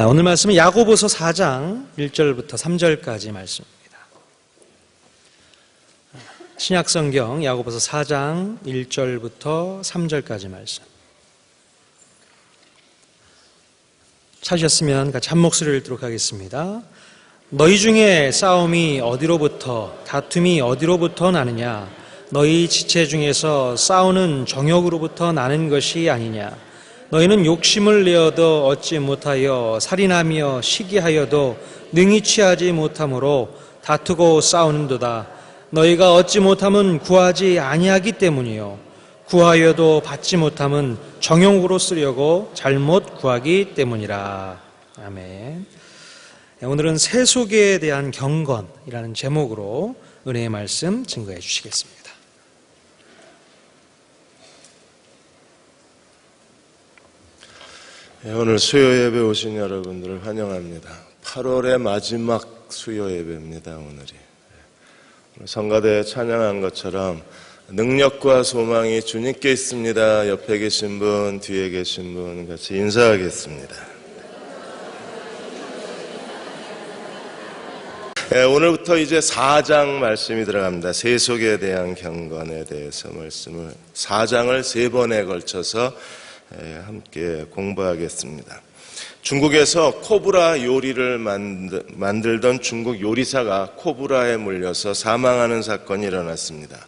오늘 말씀은 야고보서 4장 1절부터 3절까지 말씀입니다. 신약성경 야고보서 4장 1절부터 3절까지 말씀. 찾으셨으면 같이 한 목소리를 읽도록 하겠습니다. 너희 중에 싸움이 어디로부터, 다툼이 어디로부터 나느냐? 너희 지체 중에서 싸우는 정욕으로부터 나는 것이 아니냐? 너희는 욕심을 내어도 얻지 못하여 살인하며 시기하여도 능히 취하지 못함으로 다투고 싸우는도다. 너희가 얻지 못함은 구하지 아니하기 때문이요 구하여도 받지 못함은 정욕으로 쓰려고 잘못 구하기 때문이라. 아멘. 오늘은 세속에 대한 경건이라는 제목으로 은혜의 말씀 증거해 주시겠습니다. 오늘 수요 예배 오신 여러분들을 환영합니다. 8월의 마지막 수요 예배입니다. 오늘이 성가대에 찬양한 것처럼 능력과 소망이 주님께 있습니다. 옆에 계신 분, 뒤에 계신 분 같이 인사하겠습니다. 오늘부터 이제 4장 말씀이 들어갑니다. 세속에 대한 경건에 대해서 말씀을 4장을 3번에 걸쳐서 함께 공부하겠습니다. 중국에서 코브라 요리를 만들던 중국 요리사가 코브라에 물려서 사망하는 사건이 일어났습니다.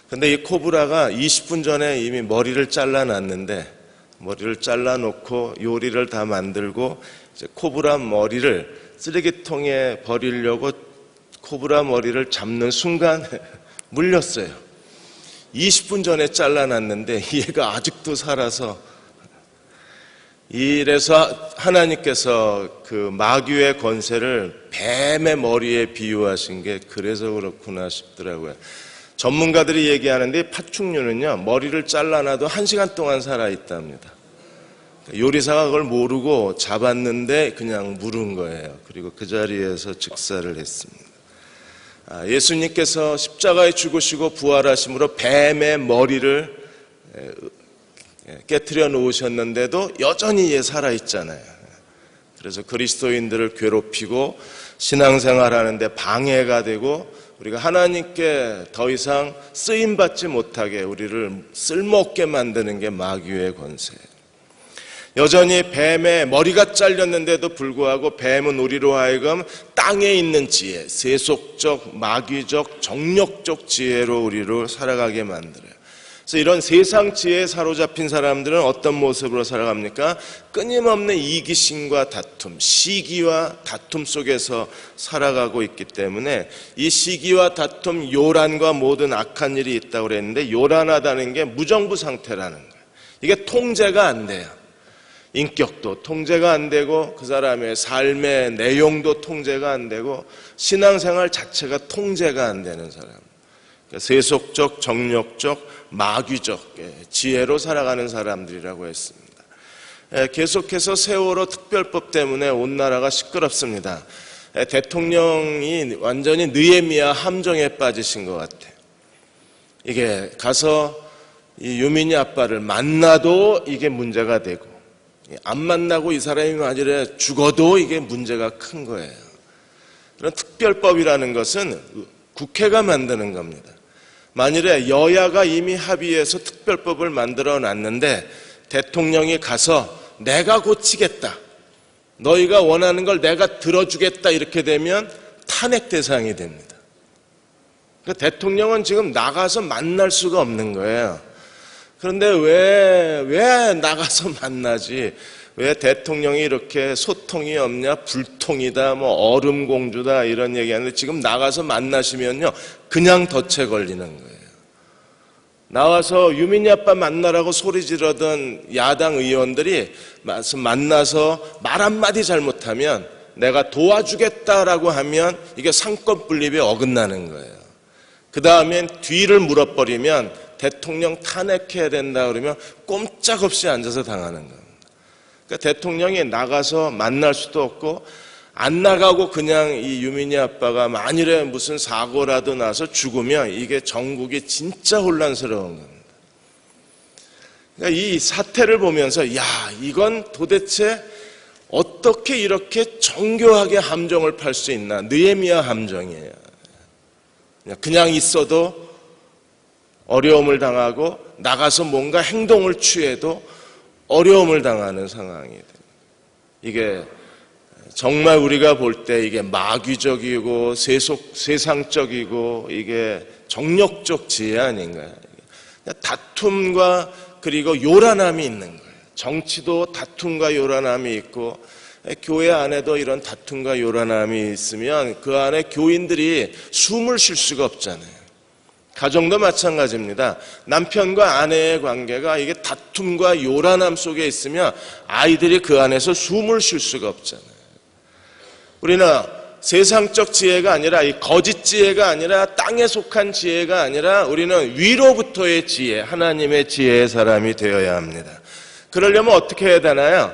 근데 이 코브라가 20분 전에 이미 머리를 잘라놨는데 머리를 잘라놓고 요리를 다 만들고 이제 코브라 머리를 쓰레기통에 버리려고 코브라 머리를 잡는 순간 물렸어요. 20분 전에 잘라놨는데 얘가 아직도 살아서, 이래서 하나님께서 그 마귀의 권세를 뱀의 머리에 비유하신 게 그래서 그렇구나 싶더라고요. 전문가들이 얘기하는데 파충류는요 머리를 잘라놔도 1시간 동안 살아있답니다. 요리사가 그걸 모르고 잡았는데 그냥 물은 거예요. 그리고 그 자리에서 즉사를 했습니다. 예수님께서 십자가에 죽으시고 부활하심으로 뱀의 머리를 깨트려 놓으셨는데도 여전히 살아있잖아요. 그래서 그리스도인들을 괴롭히고 신앙생활하는데 방해가 되고 우리가 하나님께 더 이상 쓰임받지 못하게 우리를 쓸모없게 만드는 게 마귀의 권세예요. 여전히 뱀의 머리가 잘렸는데도 불구하고 뱀은 우리로 하여금 땅에 있는 지혜, 세속적, 마귀적, 정력적 지혜로 우리로 살아가게 만들어요. 그래서 이런 세상 지혜에 사로잡힌 사람들은 어떤 모습으로 살아갑니까? 끊임없는 이기심과 다툼, 시기와 다툼 속에서 살아가고 있기 때문에 이 시기와 다툼, 요란과 모든 악한 일이 있다고 그랬는데 요란하다는 게 무정부 상태라는 거예요. 이게 통제가 안 돼요. 인격도 통제가 안 되고 그 사람의 삶의 내용도 통제가 안 되고 신앙생활 자체가 통제가 안 되는 사람. 그러니까 세속적, 정력적, 마귀적 지혜로 살아가는 사람들이라고 했습니다. 계속해서 세월호 특별법 때문에 온 나라가 시끄럽습니다. 대통령이 완전히 느헤미야 함정에 빠지신 것 같아요. 이게 가서 이 유민희 아빠를 만나도 이게 문제가 되고 안 만나고 이 사람이 만일에 죽어도 이게 문제가 큰 거예요. 그런 특별법이라는 것은 국회가 만드는 겁니다. 만일에 여야가 이미 합의해서 특별법을 만들어 놨는데 대통령이 가서 내가 고치겠다, 너희가 원하는 걸 내가 들어주겠다 이렇게 되면 탄핵 대상이 됩니다. 그러니까 대통령은 지금 나가서 만날 수가 없는 거예요. 그런데 왜 나가서 만나지? 왜 대통령이 이렇게 소통이 없냐? 불통이다, 뭐 얼음공주다 이런 얘기하는데 지금 나가서 만나시면요 그냥 덫에 걸리는 거예요. 나와서 유민희 아빠 만나라고 소리 지르던 야당 의원들이 만나서 말 한마디 잘못하면 내가 도와주겠다라고 하면 이게 상권 분립에 어긋나는 거예요. 그 다음엔 뒤를 물어버리면 대통령 탄핵해야 된다 그러면 꼼짝없이 앉아서 당하는 겁니다. 그러니까 대통령이 나가서 만날 수도 없고 안 나가고 그냥 이 유민희 아빠가 만일에 무슨 사고라도 나서 죽으면 이게 전국이 진짜 혼란스러운 겁니다. 그러니까 이 사태를 보면서 이건 도대체 어떻게 이렇게 정교하게 함정을 팔 수 있나? 느헤미야 함정이에요. 그냥 있어도 어려움을 당하고 나가서 뭔가 행동을 취해도 어려움을 당하는 상황이 돼요. 이게 정말 우리가 볼 때 이게 마귀적이고 세상적이고 이게 정력적 지혜 아닌가요? 다툼과 그리고 요란함이 있는 거예요. 정치도 다툼과 요란함이 있고 교회 안에도 이런 다툼과 요란함이 있으면 그 안에 교인들이 숨을 쉴 수가 없잖아요. 가정도 마찬가지입니다. 남편과 아내의 관계가 이게 다툼과 요란함 속에 있으면 아이들이 그 안에서 숨을 쉴 수가 없잖아요. 우리는 세상적 지혜가 아니라 이 거짓 지혜가 아니라 땅에 속한 지혜가 아니라 우리는 위로부터의 지혜, 하나님의 지혜의 사람이 되어야 합니다. 그러려면 어떻게 해야 되나요?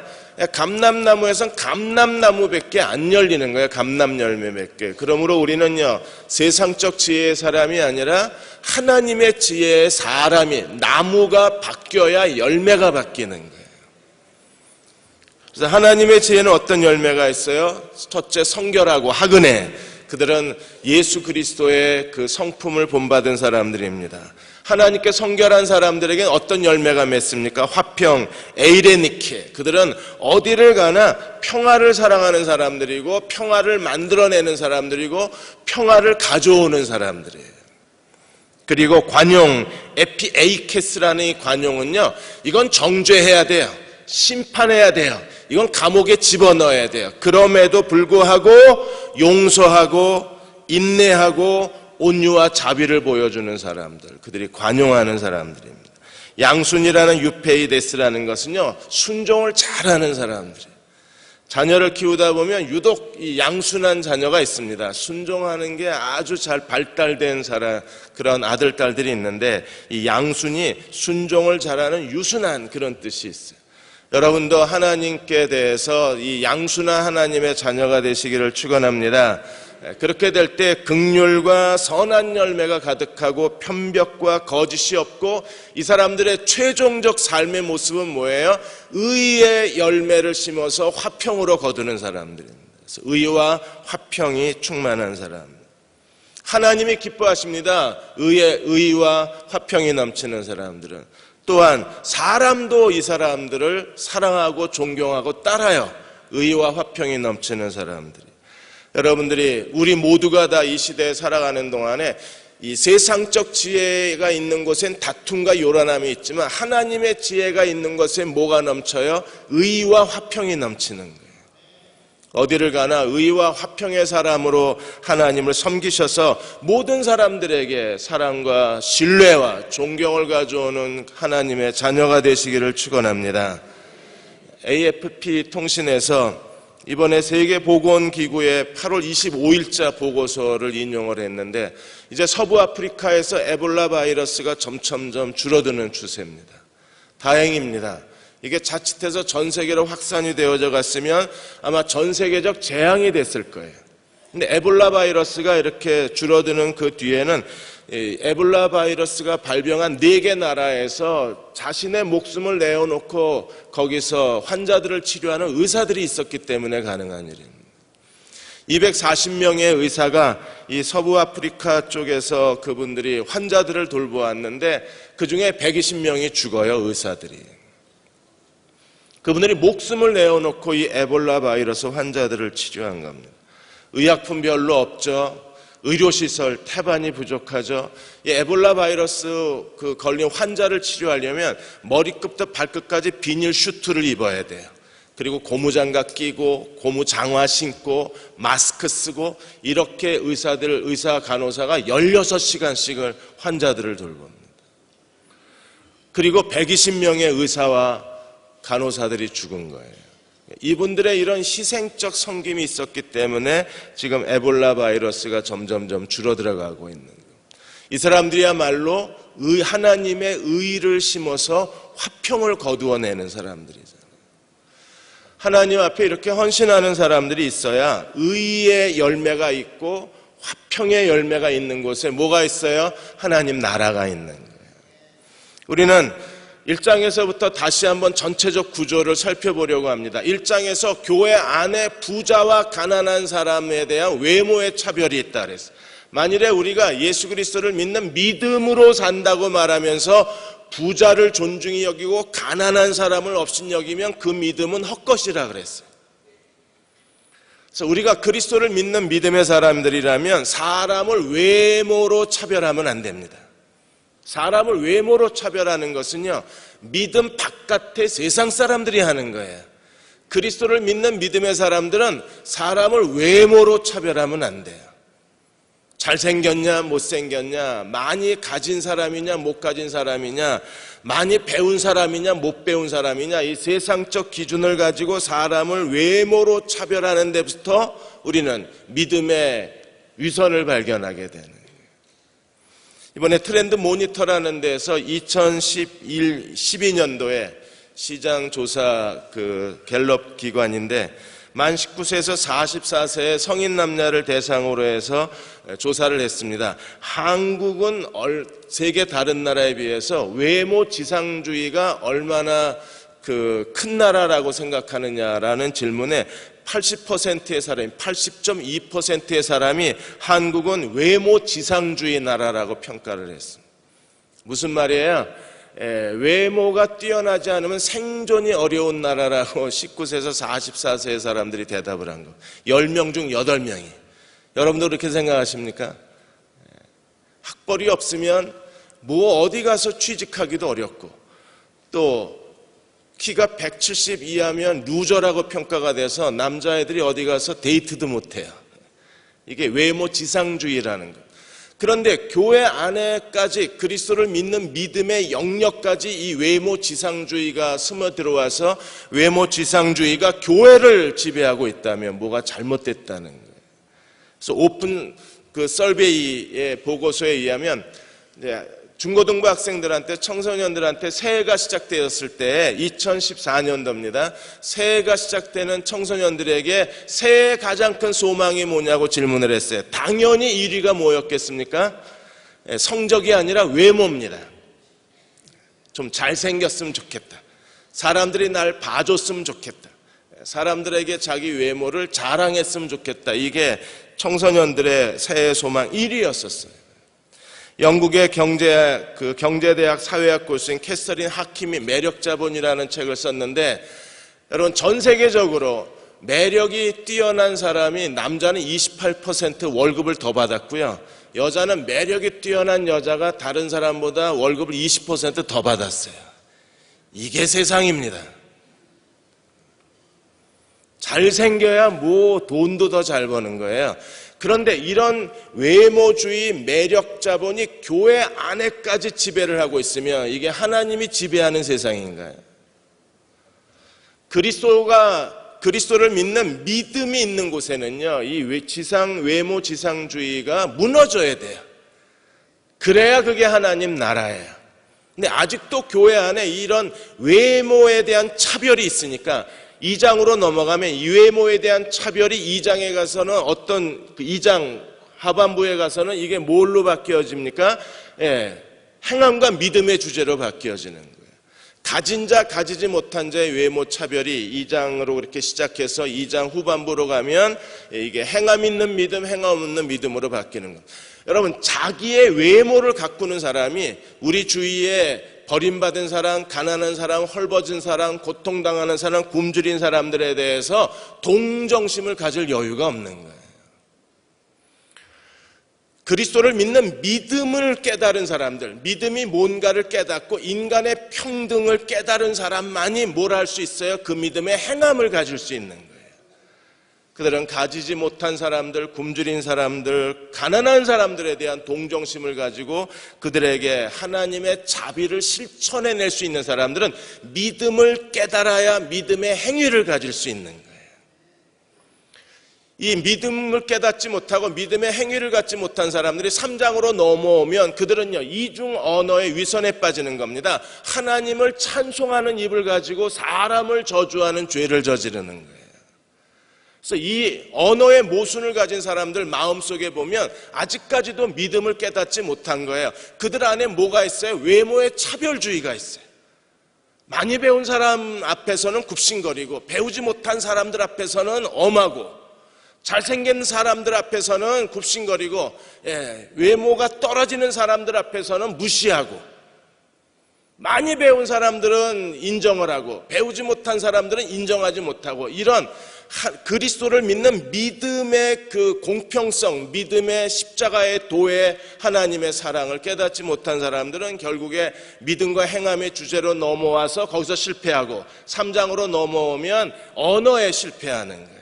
감람나무에선 감람나무밖에 안 열리는 거예요. 감람 열매밖에. 그러므로 우리는요, 세상적 지혜의 사람이 아니라 하나님의 지혜의 사람이, 나무가 바뀌어야 열매가 바뀌는 거예요. 그래서 하나님의 지혜는 어떤 열매가 있어요? 첫째, 성결하고 하근해. 그들은 예수 그리스도의 그 성품을 본받은 사람들입니다. 하나님께 성결한 사람들에게는 어떤 열매가 맺습니까? 화평, 에이레니케. 그들은 어디를 가나 평화를 사랑하는 사람들이고 평화를 만들어내는 사람들이고 평화를 가져오는 사람들이에요. 그리고 관용, 에피에이케스라는 이 관용은요, 이건 정죄해야 돼요. 심판해야 돼요. 이건 감옥에 집어넣어야 돼요. 그럼에도 불구하고 용서하고 인내하고 온유와 자비를 보여주는 사람들, 그들이 관용하는 사람들입니다. 양순이라는 유페이데스라는 것은요, 순종을 잘하는 사람들이에요. 자녀를 키우다 보면 유독 이 양순한 자녀가 있습니다. 순종하는 게 아주 잘 발달된 그런 아들, 딸들이 있는데 이 양순이 순종을 잘하는 유순한 그런 뜻이 있어요. 여러분도 하나님께 대해서 이 양순한 하나님의 자녀가 되시기를 축원합니다. 그렇게 될 때 긍휼과 선한 열매가 가득하고 편벽과 거짓이 없고 이 사람들의 최종적 삶의 모습은 뭐예요? 의의 열매를 심어서 화평으로 거두는 사람들입니다. 그래서 의와 화평이 충만한 사람. 하나님이 기뻐하십니다. 의와 화평이 넘치는 사람들은. 또한 사람도 이 사람들을 사랑하고 존경하고 따라요. 의와 화평이 넘치는 사람들이. 여러분들이 우리 모두가 다 이 시대에 살아가는 동안에 이 세상적 지혜가 있는 곳엔 다툼과 요란함이 있지만 하나님의 지혜가 있는 곳엔 뭐가 넘쳐요? 의와 화평이 넘치는 거예요. 어디를 가나 의와 화평의 사람으로 하나님을 섬기셔서 모든 사람들에게 사랑과 신뢰와 존경을 가져오는 하나님의 자녀가 되시기를 축원합니다. AFP 통신에서 이번에 세계보건기구의 8월 25일자 보고서를 인용을 했는데 이제 서부 아프리카에서 에볼라 바이러스가 점점점 줄어드는 추세입니다. 다행입니다. 이게 자칫해서 전 세계로 확산이 되어져 갔으면 아마 전 세계적 재앙이 됐을 거예요. 근데 에볼라 바이러스가 이렇게 줄어드는 그 뒤에는 에볼라 바이러스가 발병한 4개 나라에서 자신의 목숨을 내어놓고 거기서 환자들을 치료하는 의사들이 있었기 때문에 가능한 일입니다. 240명의 의사가 이 서부 아프리카 쪽에서 그분들이 환자들을 돌보았는데 그중에 120명이 죽어요, 의사들이. 그분들이 목숨을 내어놓고 이 에볼라 바이러스 환자들을 치료한 겁니다. 의약품 별로 없죠. 의료시설, 태반이 부족하죠. 이 에볼라 바이러스 걸린 환자를 치료하려면 머리끝부터 발끝까지 비닐 슈트를 입어야 돼요. 그리고 고무장갑 끼고 고무장화 신고 마스크 쓰고 이렇게 의사 간호사가 16시간씩을 환자들을 돌봅니다. 그리고 120명의 의사와 간호사들이 죽은 거예요. 이분들의 이런 희생적 섬김이 있었기 때문에 지금 에볼라 바이러스가 점점점 줄어들어가고 있는 거예요. 이 사람들이야말로 하나님의 의를 심어서 화평을 거두어내는 사람들이잖아요. 하나님 앞에 이렇게 헌신하는 사람들이 있어야 의의 열매가 있고 화평의 열매가 있는 곳에 뭐가 있어요? 하나님 나라가 있는 거예요. 우리는 1장에서부터 다시 한번 전체적 구조를 살펴보려고 합니다. 1장에서 교회 안에 부자와 가난한 사람에 대한 외모의 차별이 있다 그랬어요. 만일에 우리가 예수 그리스도를 믿는 믿음으로 산다고 말하면서 부자를 존중히 여기고 가난한 사람을 업신여기면 그 믿음은 헛것이라 그랬어요. 그래서 우리가 그리스도를 믿는 믿음의 사람들이라면 사람을 외모로 차별하면 안 됩니다. 사람을 외모로 차별하는 것은요, 믿음 바깥의 세상 사람들이 하는 거예요. 그리스도를 믿는 믿음의 사람들은 사람을 외모로 차별하면 안 돼요. 잘생겼냐 못생겼냐, 많이 가진 사람이냐 못 가진 사람이냐, 많이 배운 사람이냐 못 배운 사람이냐, 이 세상적 기준을 가지고 사람을 외모로 차별하는 데부터 우리는 믿음의 위선을 발견하게 되는 거예요. 이번에 트렌드 모니터라는 데서 2012년도에 시장 조사 갤럽 기관인데 만 19세에서 44세의 성인 남녀를 대상으로 해서 조사를 했습니다. 한국은 세계 다른 나라에 비해서 외모 지상주의가 얼마나 큰 나라라고 생각하느냐라는 질문에 80%의 사람이, 80.2%의 사람이 한국은 외모 지상주의 나라라고 평가를 했습니다. 무슨 말이에요? 외모가 뛰어나지 않으면 생존이 어려운 나라라고 19세에서 44세의 사람들이 대답을 한 거. 10명 중 8명이. 여러분도 그렇게 생각하십니까? 학벌이 없으면 어디 가서 취직하기도 어렵고, 또 키가 170 이하면 루저라고 평가가 돼서 남자애들이 어디 가서 데이트도 못해요. 이게 외모 지상주의라는 거. 그런데 교회 안에까지 그리스도를 믿는 믿음의 영역까지 이 외모 지상주의가 스며 들어와서 외모 지상주의가 교회를 지배하고 있다면 뭐가 잘못됐다는 거예요. 그래서 오픈 서베이의 보고서에 의하면 중고등부 학생들한테, 청소년들한테 새해가 시작되었을 때 2014년도입니다. 새해가 시작되는 청소년들에게 새해의 가장 큰 소망이 뭐냐고 질문을 했어요. 당연히 1위가 뭐였겠습니까? 성적이 아니라 외모입니다. 좀 잘생겼으면 좋겠다. 사람들이 날 봐줬으면 좋겠다. 사람들에게 자기 외모를 자랑했으면 좋겠다. 이게 청소년들의 새해 소망 1위였었어요. 영국의 경제대학 사회학 교수인 캐서린 하킴이 매력자본이라는 책을 썼는데, 여러분 전 세계적으로 매력이 뛰어난 사람이, 남자는 28% 월급을 더 받았고요, 여자는 매력이 뛰어난 여자가 다른 사람보다 월급을 20% 더 받았어요. 이게 세상입니다. 잘생겨야 돈도 더 잘 버는 거예요. 그런데 이런 외모주의, 매력 자본이 교회 안에까지 지배를 하고 있으면 이게 하나님이 지배하는 세상인가요? 그리스도를 믿는 믿음이 있는 곳에는요, 이 외모 지상주의가 무너져야 돼요. 그래야 그게 하나님 나라예요. 근데 아직도 교회 안에 이런 외모에 대한 차별이 있으니까 2장으로 넘어가면 이 외모에 대한 차별이 2장에 가서는 2장 하반부에 가서는 이게 뭘로 바뀌어집니까? 행함과 믿음의 주제로 바뀌어지는 거예요. 가진 자, 가지지 못한 자의 외모 차별이 2장으로 그렇게 시작해서 2장 후반부로 가면 이게 행함 있는 믿음, 행함 없는 믿음으로 바뀌는 거예요. 여러분, 자기의 외모를 가꾸는 사람이 우리 주위에 버림받은 사람, 가난한 사람, 헐벗은 사람, 고통당하는 사람, 굶주린 사람들에 대해서 동정심을 가질 여유가 없는 거예요. 그리스도를 믿는 믿음을 깨달은 사람들, 믿음이 뭔가를 깨닫고 인간의 평등을 깨달은 사람만이 뭘 할 수 있어요? 그 믿음의 행함을 가질 수 있는 거예요. 그들은 가지지 못한 사람들, 굶주린 사람들, 가난한 사람들에 대한 동정심을 가지고 그들에게 하나님의 자비를 실천해낼 수 있는 사람들은 믿음을 깨달아야 믿음의 행위를 가질 수 있는 거예요. 이 믿음을 깨닫지 못하고 믿음의 행위를 갖지 못한 사람들이 3장으로 넘어오면 그들은요, 이중 언어의 위선에 빠지는 겁니다. 하나님을 찬송하는 입을 가지고 사람을 저주하는 죄를 저지르는 거예요. 그래서 이 언어의 모순을 가진 사람들 마음속에 보면 아직까지도 믿음을 깨닫지 못한 거예요. 그들 안에 뭐가 있어요? 외모의 차별주의가 있어요. 많이 배운 사람 앞에서는 굽신거리고 배우지 못한 사람들 앞에서는 엄하고 잘생긴 사람들 앞에서는 굽신거리고 외모가 떨어지는 사람들 앞에서는 무시하고 많이 배운 사람들은 인정을 하고 배우지 못한 사람들은 인정하지 못하고 이런 그리스도를 믿는 믿음의 그 공평성, 믿음의 십자가의 도의 하나님의 사랑을 깨닫지 못한 사람들은 결국에 믿음과 행함의 주제로 넘어와서 거기서 실패하고 3장으로 넘어오면 언어에 실패하는 거예요.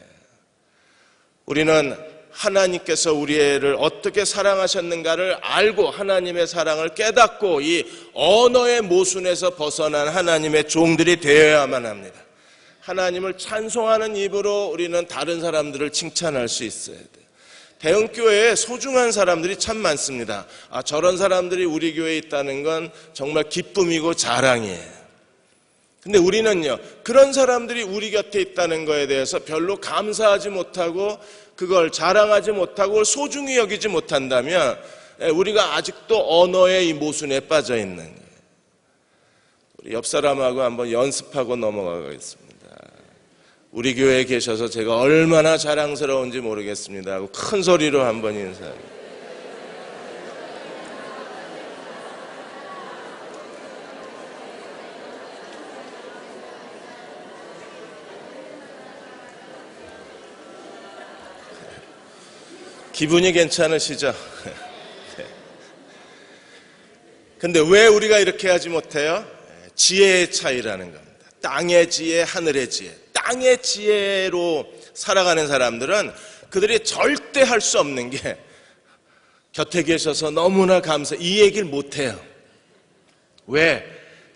우리는 하나님께서 우리를 어떻게 사랑하셨는가를 알고 하나님의 사랑을 깨닫고 이 언어의 모순에서 벗어난 하나님의 종들이 되어야만 합니다. 하나님을 찬송하는 입으로 우리는 다른 사람들을 칭찬할 수 있어야 돼요. 대흥교회에 소중한 사람들이 참 많습니다. 저런 사람들이 우리 교회에 있다는 건 정말 기쁨이고 자랑이에요. 근데 우리는요, 그런 사람들이 우리 곁에 있다는 거에 대해서 별로 감사하지 못하고 그걸 자랑하지 못하고 그걸 소중히 여기지 못한다면 우리가 아직도 언어의 이 모순에 빠져 있는 거예요. 우리 옆 사람하고 한번 연습하고 넘어가겠습니다. 우리 교회에 계셔서 제가 얼마나 자랑스러운지 모르겠습니다 하고 큰 소리로 한번 인사해요. 기분이 괜찮으시죠? 근데 왜 우리가 이렇게 하지 못해요? 지혜의 차이라는 겁니다. 땅의 지혜, 하늘의 지혜. 땅의 지혜로 살아가는 사람들은 그들이 절대 할 수 없는 게 곁에 계셔서 너무나 감사, 이 얘기를 못해요. 왜?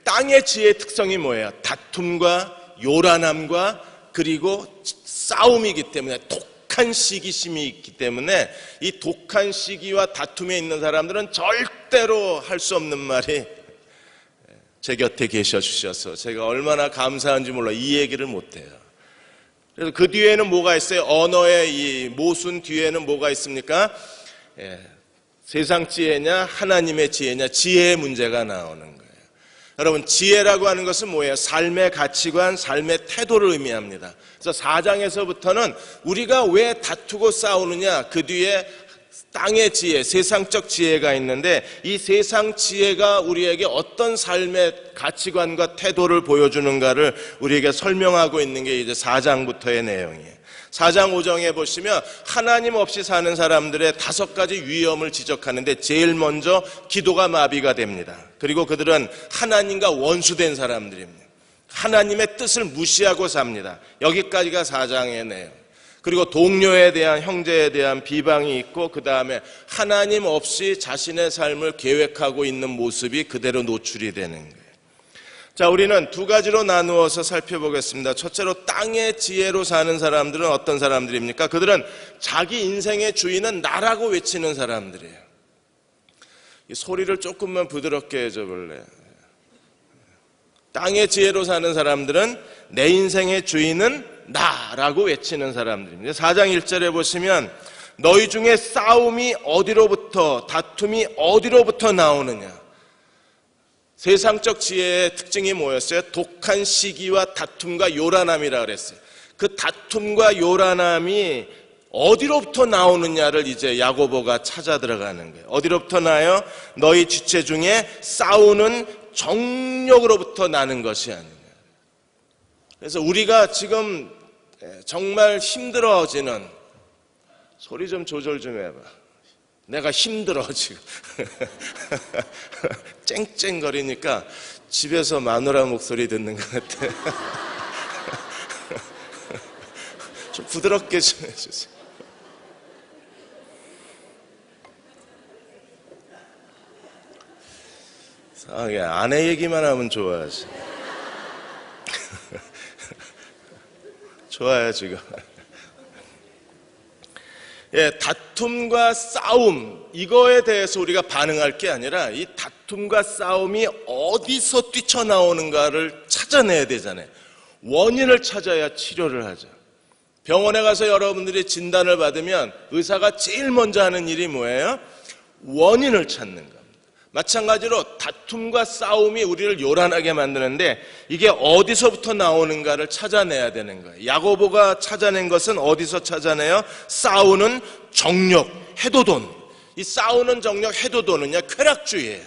땅의 지혜의 특성이 뭐예요? 다툼과 요란함과 그리고 싸움이기 때문에 독한 시기심이 있기 때문에 이 독한 시기와 다툼에 있는 사람들은 절대로 할 수 없는 말이 제 곁에 계셔 주셔서 제가 얼마나 감사한지 몰라 이 얘기를 못해요. 그래서 그 뒤에는 뭐가 있어요? 언어의 이 모순 뒤에는 뭐가 있습니까? 세상 지혜냐 하나님의 지혜냐 지혜의 문제가 나오는 거예요. 여러분 지혜라고 하는 것은 뭐예요? 삶의 가치관, 삶의 태도를 의미합니다. 그래서 4장에서부터는 우리가 왜 다투고 싸우느냐 그 뒤에 땅의 지혜, 세상적 지혜가 있는데 이 세상 지혜가 우리에게 어떤 삶의 가치관과 태도를 보여주는가를 우리에게 설명하고 있는 게 이제 4장부터의 내용이에요. 4장 5장에 보시면 하나님 없이 사는 사람들의 5가지 위험을 지적하는데 제일 먼저 기도가 마비가 됩니다. 그리고 그들은 하나님과 원수된 사람들입니다. 하나님의 뜻을 무시하고 삽니다. 여기까지가 4장의 내용. 그리고 동료에 대한 형제에 대한 비방이 있고 그 다음에 하나님 없이 자신의 삶을 계획하고 있는 모습이 그대로 노출이 되는 거예요. 자, 우리는 2가지로 나누어서 살펴보겠습니다. 첫째로 땅의 지혜로 사는 사람들은 어떤 사람들입니까? 그들은 자기 인생의 주인은 나라고 외치는 사람들이에요. 이 소리를 조금만 부드럽게 해줘볼래요? 땅의 지혜로 사는 사람들은 내 인생의 주인은 나라고 외치는 사람들입니다. 4장 1절에 보시면 너희 중에 싸움이 어디로부터 다툼이 어디로부터 나오느냐. 세상적 지혜의 특징이 뭐였어요? 독한 시기와 다툼과 요란함이라 그랬어요. 그 다툼과 요란함이 어디로부터 나오느냐를 이제 야고보가 찾아 들어가는 거예요. 어디로부터 나요? 너희 지체 중에 싸우는 정욕으로부터 나는 것이 아니냐. 그래서 우리가 지금 정말 힘들어지는 소리 좀 조절 좀 해봐. 내가 힘들어 지금. 쨍쨍거리니까 집에서 마누라 목소리 듣는 것 같아. 좀 부드럽게 좀 해주세요. 아내 얘기만 하면 좋아하지. 좋아요 지금. 다툼과 싸움 이거에 대해서 우리가 반응할 게 아니라 이 다툼과 싸움이 어디서 뛰쳐나오는가를 찾아내야 되잖아요. 원인을 찾아야 치료를 하죠. 병원에 가서 여러분들이 진단을 받으면 의사가 제일 먼저 하는 일이 뭐예요? 원인을 찾는 겁니다. 마찬가지로 다툼과 싸움이 우리를 요란하게 만드는데 이게 어디서부터 나오는가를 찾아내야 되는 거예요. 야고보가 찾아낸 것은 어디서 찾아내요? 싸우는 정욕, 해도돈. 이 싸우는 정욕, 해도돈은요, 쾌락주의예요.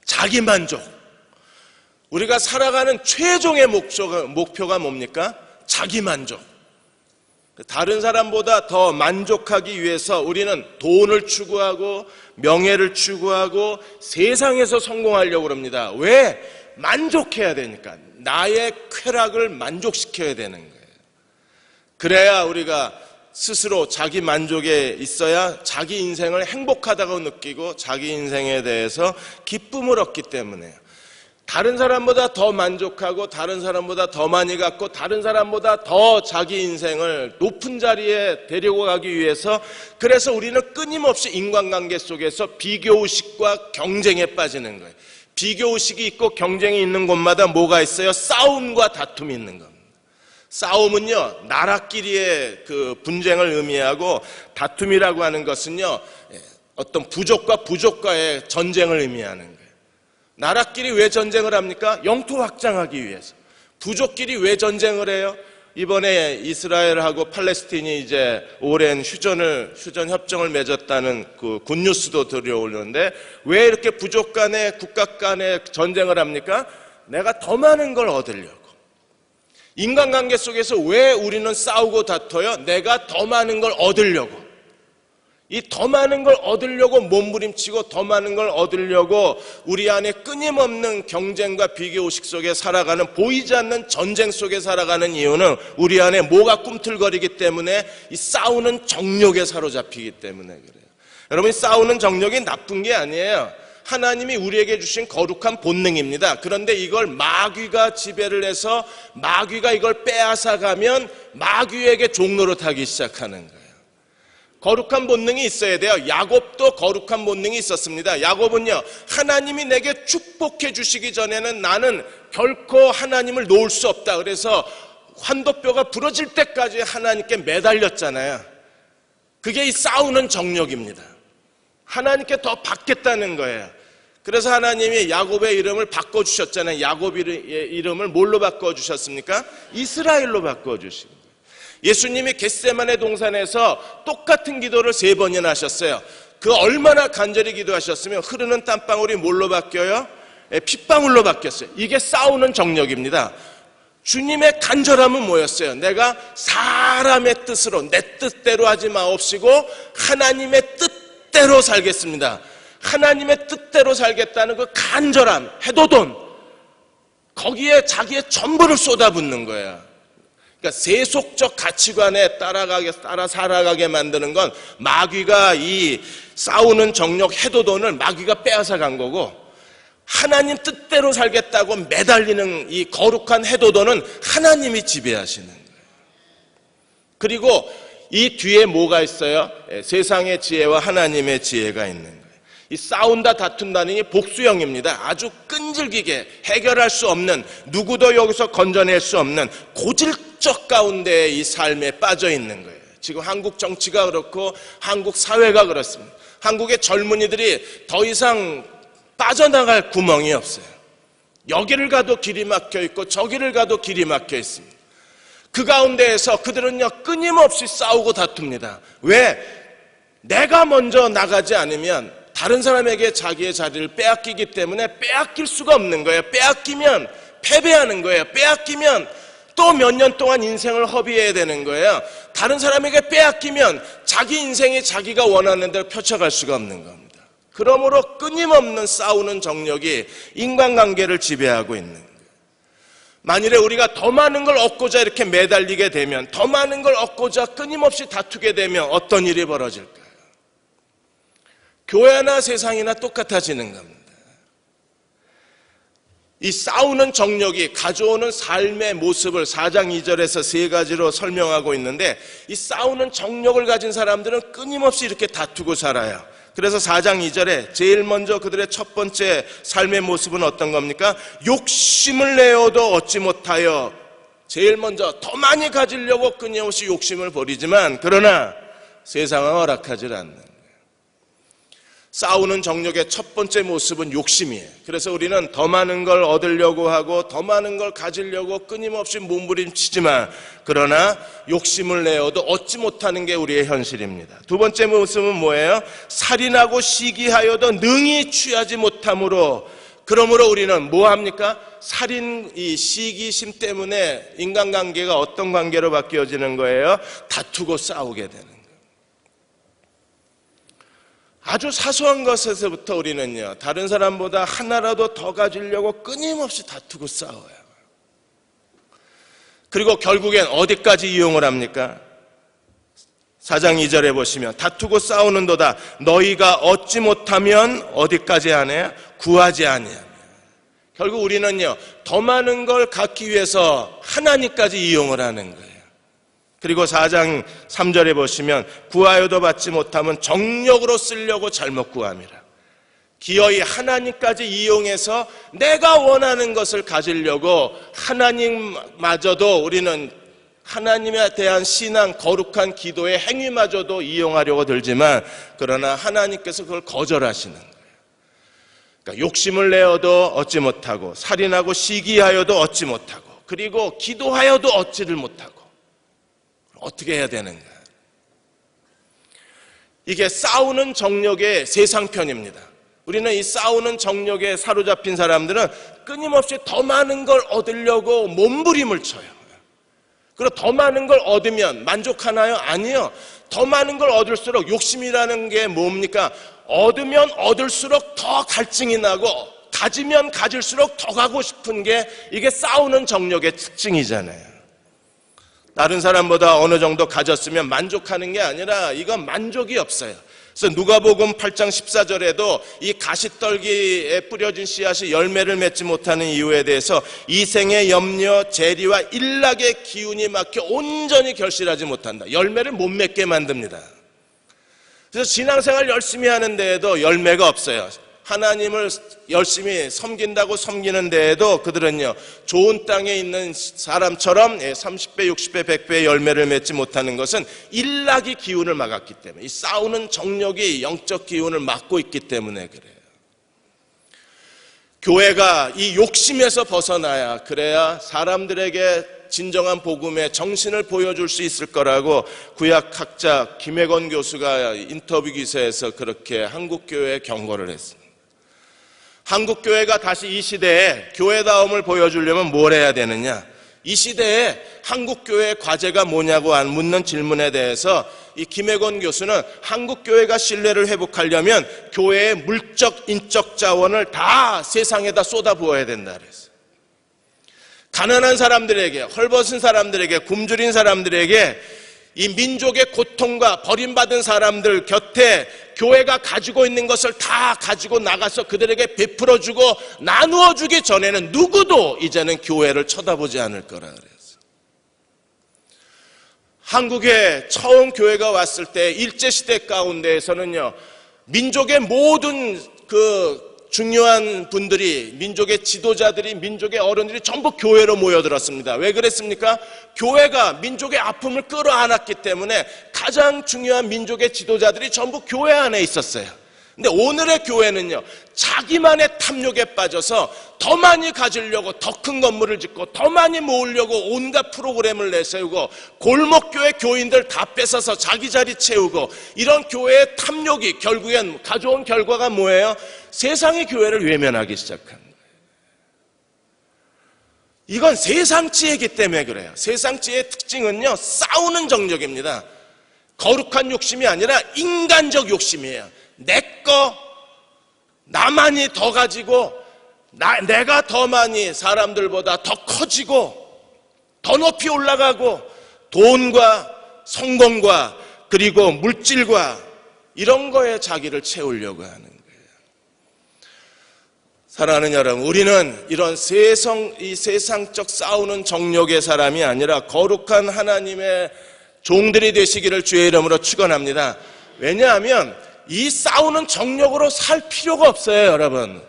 자기만족. 우리가 살아가는 최종의 목표가 뭡니까? 자기만족. 다른 사람보다 더 만족하기 위해서 우리는 돈을 추구하고 명예를 추구하고 세상에서 성공하려고 합니다. 왜? 만족해야 되니까. 나의 쾌락을 만족시켜야 되는 거예요. 그래야 우리가 스스로 자기 만족에 있어야 자기 인생을 행복하다고 느끼고 자기 인생에 대해서 기쁨을 얻기 때문에요. 다른 사람보다 더 만족하고 다른 사람보다 더 많이 갖고 다른 사람보다 더 자기 인생을 높은 자리에 데리고 가기 위해서, 그래서 우리는 끊임없이 인간관계 속에서 비교의식과 경쟁에 빠지는 거예요. 비교의식이 있고 경쟁이 있는 곳마다 뭐가 있어요? 싸움과 다툼이 있는 겁니다. 싸움은요, 나라끼리의 그 분쟁을 의미하고, 다툼이라고 하는 것은요, 어떤 부족과 부족과의 전쟁을 의미하는 거예요. 나라끼리 왜 전쟁을 합니까? 영토 확장하기 위해서. 부족끼리 왜 전쟁을 해요? 이번에 이스라엘하고 팔레스틴이 이제 오랜 휴전 협정을 맺었다는 그 굿뉴스도 들려오는데, 왜 이렇게 부족 간에 국가 간에 전쟁을 합니까? 내가 더 많은 걸 얻으려고. 인간관계 속에서 왜 우리는 싸우고 다퉈요? 내가 더 많은 걸 얻으려고. 이 더 많은 걸 얻으려고 몸부림치고 더 많은 걸 얻으려고 우리 안에 끊임없는 경쟁과 비교의식 속에 살아가는, 보이지 않는 전쟁 속에 살아가는 이유는 우리 안에 뭐가 꿈틀거리기 때문에, 이 싸우는 정욕에 사로잡히기 때문에 그래요. 여러분, 싸우는 정욕이 나쁜 게 아니에요. 하나님이 우리에게 주신 거룩한 본능입니다. 그런데 이걸 마귀가 지배를 해서 마귀가 이걸 빼앗아가면 마귀에게 종노릇하기 시작하는 거예요. 거룩한 본능이 있어야 돼요. 야곱도 거룩한 본능이 있었습니다. 야곱은요, 하나님이 내게 축복해 주시기 전에는 나는 결코 하나님을 놓을 수 없다. 그래서 환도뼈가 부러질 때까지 하나님께 매달렸잖아요. 그게 이 싸우는 정욕입니다. 하나님께 더 받겠다는 거예요. 그래서 하나님이 야곱의 이름을 바꿔주셨잖아요. 야곱의 이름을 뭘로 바꿔주셨습니까? 이스라엘로 바꿔주신 거예요. 예수님이 겟세마네 동산에서 똑같은 기도를 3번이나 하셨어요. 그 얼마나 간절히 기도하셨으면 흐르는 땀방울이 뭘로 바뀌어요? 핏방울로 바뀌었어요. 이게 싸우는 정욕입니다. 주님의 간절함은 뭐였어요? 내가 사람의 뜻으로, 내 뜻대로 하지 마옵시고 하나님의 뜻대로 살겠습니다. 하나님의 뜻대로 살겠다는 그 간절함, 해도돈, 거기에 자기의 전부를 쏟아붓는 거예요. 그러니까 세속적 가치관에 따라 살아가게 만드는 건 마귀가, 이 싸우는 정욕, 해도돈을 마귀가 빼앗아 간 거고, 하나님 뜻대로 살겠다고 매달리는 이 거룩한 해도돈은 하나님이 지배하시는 거예요. 그리고 이 뒤에 뭐가 있어요? 세상의 지혜와 하나님의 지혜가 있는 거예요. 이 싸운다 다툰다는 게 복수형입니다. 아주 끈질기게 해결할 수 없는, 누구도 여기서 건져낼 수 없는 고질적 가운데 이 삶에 빠져 있는 거예요. 지금 한국 정치가 그렇고 한국 사회가 그렇습니다. 한국의 젊은이들이 더 이상 빠져나갈 구멍이 없어요. 여기를 가도 길이 막혀 있고 저기를 가도 길이 막혀 있습니다. 그 가운데에서 그들은요, 끊임없이 싸우고 다툽니다. 왜? 내가 먼저 나가지 않으면 다른 사람에게 자기의 자리를 빼앗기기 때문에 빼앗길 수가 없는 거예요. 빼앗기면 패배하는 거예요. 빼앗기면 또 몇 년 동안 인생을 허비해야 되는 거예요. 다른 사람에게 빼앗기면 자기 인생이 자기가 원하는 대로 펼쳐갈 수가 없는 겁니다. 그러므로 끊임없는 싸우는 정력이 인간관계를 지배하고 있는 거예요. 만일에 우리가 더 많은 걸 얻고자 이렇게 매달리게 되면, 더 많은 걸 얻고자 끊임없이 다투게 되면 어떤 일이 벌어질까요? 교회나 세상이나 똑같아지는 겁니다. 이 싸우는 정력이 가져오는 삶의 모습을 4장 2절에서 3가지로 설명하고 있는데, 이 싸우는 정력을 가진 사람들은 끊임없이 이렇게 다투고 살아요. 그래서 4장 2절에 제일 먼저 그들의 첫 번째 삶의 모습은 어떤 겁니까? 욕심을 내어도 얻지 못하여, 제일 먼저 더 많이 가지려고 끊임없이 욕심을 버리지만, 그러나 세상은 허락하지 않는 거예요. 싸우는 정욕의 첫 번째 모습은 욕심이에요. 그래서 우리는 더 많은 걸 얻으려고 하고 더 많은 걸 가지려고 끊임없이 몸부림치지만 그러나 욕심을 내어도 얻지 못하는 게 우리의 현실입니다. 두 번째 모습은 뭐예요? 살인하고 시기하여도 능히 취하지 못함으로, 그러므로 우리는 뭐 합니까? 살인, 이 시기심 때문에 인간관계가 어떤 관계로 바뀌어지는 거예요? 다투고 싸우게 되는 거예요. 아주 사소한 것에서부터 우리는요, 다른 사람보다 하나라도 더 가지려고 끊임없이 다투고 싸워요. 그리고 결국엔 어디까지 이용을 합니까? 4장 2절에 보시면 다투고 싸우는도다 너희가 얻지 못하면 어디까지 하냐? 구하지 아니하며. 결국 우리는요, 더 많은 걸 갖기 위해서 하나님까지 이용을 하는 거예요. 그리고 4장 3절에 보시면 구하여도 받지 못하면 정력으로 쓰려고 잘못 구함이라. 기어이 하나님까지 이용해서 내가 원하는 것을 가지려고 하나님마저도 우리는 하나님에 대한 신앙, 거룩한 기도의 행위마저도 이용하려고 들지만 그러나 하나님께서 그걸 거절하시는 거예요. 그러니까 욕심을 내어도 얻지 못하고 살인하고 시기하여도 얻지 못하고 그리고 기도하여도 얻지를 못하고 어떻게 해야 되는가? 이게 싸우는 정욕의 세상편입니다. 우리는 이 싸우는 정욕에 사로잡힌 사람들은 끊임없이 더 많은 걸 얻으려고 몸부림을 쳐요. 그리고 더 많은 걸 얻으면 만족하나요? 아니요. 더 많은 걸 얻을수록 욕심이라는 게 뭡니까? 얻으면 얻을수록 더 갈증이 나고 가지면 가질수록 더 가고 싶은 게 이게 싸우는 정욕의 특징이잖아요. 다른 사람보다 어느 정도 가졌으면 만족하는 게 아니라 이건 만족이 없어요. 그래서 누가복음 8장 14절에도 이 가시떨기에 뿌려진 씨앗이 열매를 맺지 못하는 이유에 대해서 이생의 염려, 재리와 일락의 기운이 막혀 온전히 결실하지 못한다. 열매를 못 맺게 만듭니다. 그래서 신앙생활 열심히 하는 데에도 열매가 없어요. 하나님을 열심히 섬긴다고 섬기는 데에도 그들은요, 좋은 땅에 있는 사람처럼 30배, 60배, 100배의 열매를 맺지 못하는 것은 일락이 기운을 막았기 때문에, 이 싸우는 정력이 영적 기운을 막고 있기 때문에 그래요. 교회가 이 욕심에서 벗어나야, 그래야 사람들에게 진정한 복음의 정신을 보여줄 수 있을 거라고 구약학자 김혜건 교수가 인터뷰 기사에서 그렇게 한국교회에 경고를 했습니다. 한국교회가 다시 이 시대에 교회다움을 보여주려면 뭘 해야 되느냐? 이 시대에 한국교회의 과제가 뭐냐고 묻는 질문에 대해서 이 김혜건 교수는 한국교회가 신뢰를 회복하려면 교회의 물적, 인적 자원을 다 세상에다 쏟아부어야 된다 그랬어요. 가난한 사람들에게, 헐벗은 사람들에게, 굶주린 사람들에게 이 민족의 고통과 버림받은 사람들 곁에 교회가 가지고 있는 것을 다 가지고 나가서 그들에게 베풀어주고 나누어주기 전에는 누구도 이제는 교회를 쳐다보지 않을 거라 그랬어요. 한국에 처음 교회가 왔을 때 일제시대 가운데에서는요, 민족의 모든 중요한 분들이, 민족의 지도자들이, 민족의 어른들이 전부 교회로 모여들었습니다. 왜 그랬습니까? 교회가 민족의 아픔을 끌어안았기 때문에 가장 중요한 민족의 지도자들이 전부 교회 안에 있었어요. 근데 오늘의 교회는요, 자기만의 탐욕에 빠져서 더 많이 가지려고 더 큰 건물을 짓고 더 많이 모으려고 온갖 프로그램을 내세우고 골목교회 교인들 다 뺏어서 자기 자리 채우고 이런 교회의 탐욕이 결국엔 가져온 결과가 뭐예요? 세상이 교회를 외면하기 시작한 거예요. 이건 세상지혜이기 때문에 그래요. 세상지혜의 특징은요, 싸우는 정력입니다. 거룩한 욕심이 아니라 인간적 욕심이에요. 내 거, 나만이 더 가지고, 내가 더 많이 사람들보다 더 커지고, 더 높이 올라가고, 돈과 성공과 그리고 물질과 이런 거에 자기를 채우려고 하는 거예요. 사랑하는 여러분, 우리는 이런 이 세상적 싸우는 정욕의 사람이 아니라 거룩한 하나님의 종들이 되시기를 주의 이름으로 축원합니다. 왜냐하면 이 싸우는 정욕으로 살 필요가 없어요, 여러분.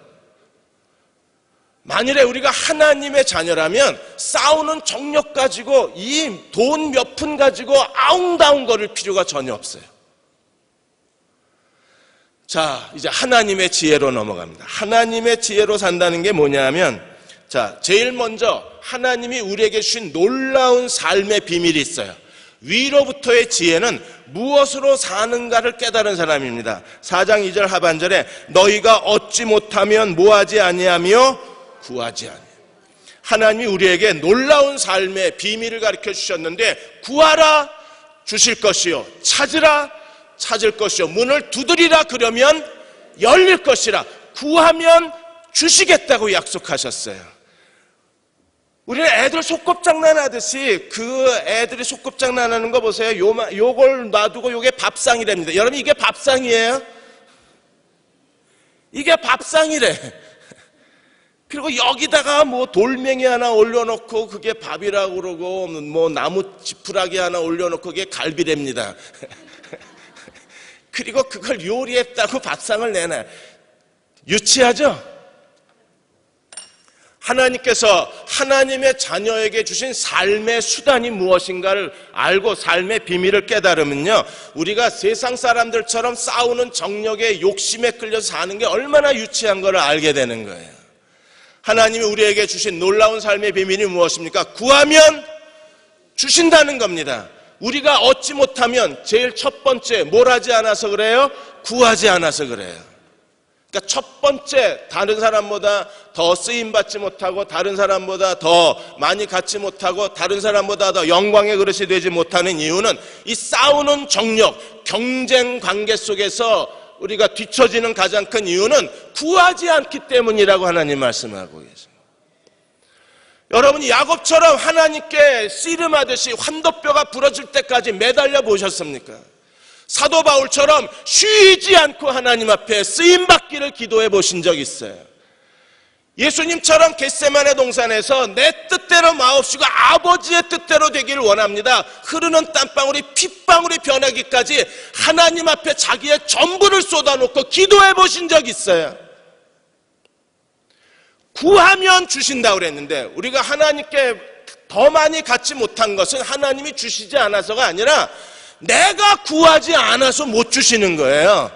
만일에 우리가 하나님의 자녀라면 싸우는 정욕 가지고 이 돈 몇 푼 가지고 아웅다웅 거릴 필요가 전혀 없어요. 자, 이제 하나님의 지혜로 넘어갑니다. 하나님의 지혜로 산다는 게 뭐냐면, 자, 제일 먼저 하나님이 우리에게 주신 놀라운 삶의 비밀이 있어요. 위로부터의 지혜는 무엇으로 사는가를 깨달은 사람입니다. 4장 2절 하반절에 너희가 얻지 못하면 뭐하지 아니하며 구하지 아니하며. 하나님이 우리에게 놀라운 삶의 비밀을 가르쳐 주셨는데, 구하라 주실 것이요, 찾으라 찾을 것이요, 문을 두드리라 그러면 열릴 것이라. 구하면 주시겠다고 약속하셨어요. 우리는 애들 소꿉장난하듯이 그 애들이 소꿉장난하는 거 보세요. 요걸 놔두고 요게 밥상이랍니다. 여러분, 이게 밥상이에요? 이게 밥상이래. 그리고 여기다가 뭐 돌멩이 하나 올려놓고 그게 밥이라고 그러고, 뭐 나무 지푸라기 하나 올려놓고 그게 갈비랍니다. 그리고 그걸 요리했다고 밥상을 내놔. 유치하죠? 하나님께서 하나님의 자녀에게 주신 삶의 수단이 무엇인가를 알고 삶의 비밀을 깨달으면요, 우리가 세상 사람들처럼 싸우는 정력에 욕심에 끌려서 사는 게 얼마나 유치한 걸 알게 되는 거예요. 하나님이 우리에게 주신 놀라운 삶의 비밀이 무엇입니까? 구하면 주신다는 겁니다. 우리가 얻지 못하면 제일 첫 번째 뭘 하지 않아서 그래요? 구하지 않아서 그래요. 그러니까 첫 번째, 다른 사람보다 더 쓰임받지 못하고, 다른 사람보다 더 많이 갖지 못하고, 다른 사람보다 더 영광의 그릇이 되지 못하는 이유는 이 싸우는 정력, 경쟁 관계 속에서 우리가 뒤처지는 가장 큰 이유는 구하지 않기 때문이라고 하나님 말씀하고 계십니다. 여러분이 야곱처럼 하나님께 씨름하듯이 환도뼈가 부러질 때까지 매달려 보셨습니까? 사도 바울처럼 쉬지 않고 하나님 앞에 쓰임받기를 기도해 보신 적 있어요? 예수님처럼 겟세마네 동산에서 내 뜻대로 마옵시고 아버지의 뜻대로 되기를 원합니다. 흐르는 땀방울이 핏방울이 변하기까지 하나님 앞에 자기의 전부를 쏟아놓고 기도해 보신 적 있어요? 구하면 주신다고 그랬는데, 우리가 하나님께 더 많이 갖지 못한 것은 하나님이 주시지 않아서가 아니라 내가 구하지 않아서 못 주시는 거예요.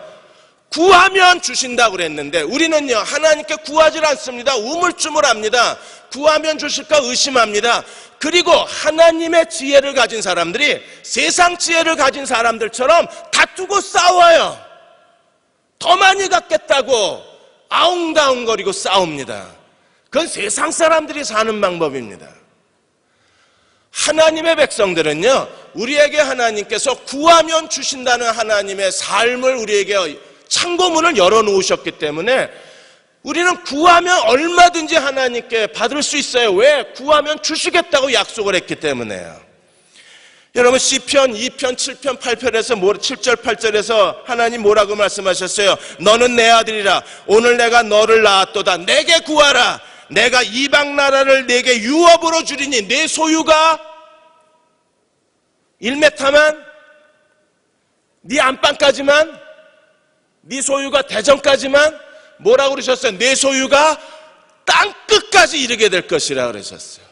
구하면 주신다고 그랬는데 우리는요, 하나님께 구하지 않습니다. 우물쭈물합니다. 구하면 주실까 의심합니다. 그리고 하나님의 지혜를 가진 사람들이 세상 지혜를 가진 사람들처럼 다투고 싸워요. 더 많이 갖겠다고 아웅다웅거리고 싸웁니다. 그건 세상 사람들이 사는 방법입니다. 하나님의 백성들은요, 우리에게 하나님께서 구하면 주신다는 하나님의 삶을 우리에게 창고문을 열어놓으셨기 때문에 우리는 구하면 얼마든지 하나님께 받을 수 있어요. 왜? 구하면 주시겠다고 약속을 했기 때문에요. 여러분, 시편 2편, 7편, 8편에서 7절, 8절에서 하나님 뭐라고 말씀하셨어요? 너는 내 아들이라. 오늘 내가 너를 낳았도다. 내게 구하라. 내가 이방 나라를 내게 유업으로 주리니 내 소유가 1m만, 네 안방까지만, 네 소유가 대전까지만, 뭐라고 그러셨어요? 내 소유가 땅끝까지 이르게 될 것이라 그러셨어요.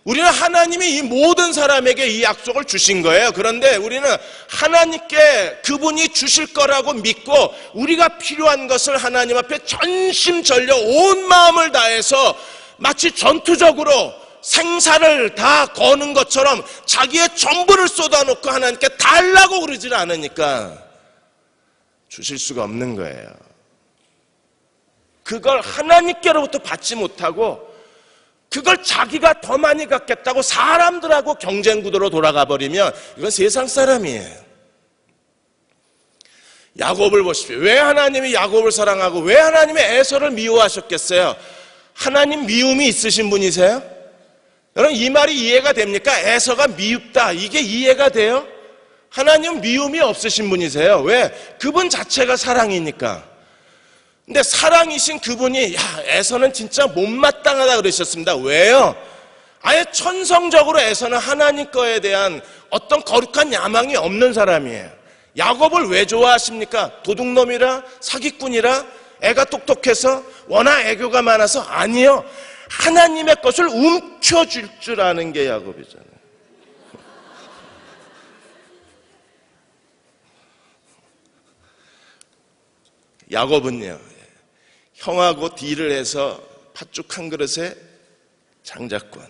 우리는 하나님이 이 모든 사람에게 이 약속을 주신 거예요. 그런데 우리는 하나님께 그분이 주실 거라고 믿고 우리가 필요한 것을 하나님 앞에 전심전력 온 마음을 다해서 마치 전투적으로 생사를 다 거는 것처럼 자기의 전부를 쏟아놓고 하나님께 달라고 그러질 않으니까 주실 수가 없는 거예요. 그걸 하나님께로부터 받지 못하고 그걸 자기가 더 많이 갖겠다고 사람들하고 경쟁 구도로 돌아가 버리면 이건 세상 사람이에요. 야곱을 보십시오. 왜 하나님이 야곱을 사랑하고 왜 하나님이 에서를 미워하셨겠어요? 하나님 미움이 있으신 분이세요? 여러분, 이 말이 이해가 됩니까? 에서가 미웁다, 이게 이해가 돼요? 하나님 미움이 없으신 분이세요. 왜? 그분 자체가 사랑이니까. 근데 사랑이신 그분이 에서는 진짜 못마땅하다 그러셨습니다. 왜요? 아예 천성적으로 에서는 하나님 거에 대한 어떤 거룩한 야망이 없는 사람이에요. 야곱을 왜 좋아하십니까? 도둑놈이라? 사기꾼이라? 애가 똑똑해서? 워낙 애교가 많아서? 아니요. 하나님의 것을 움켜쥘 줄 아는 게 야곱이잖아요. 야곱은요, 형하고 딜을 해서 팥죽 한 그릇에 장자권,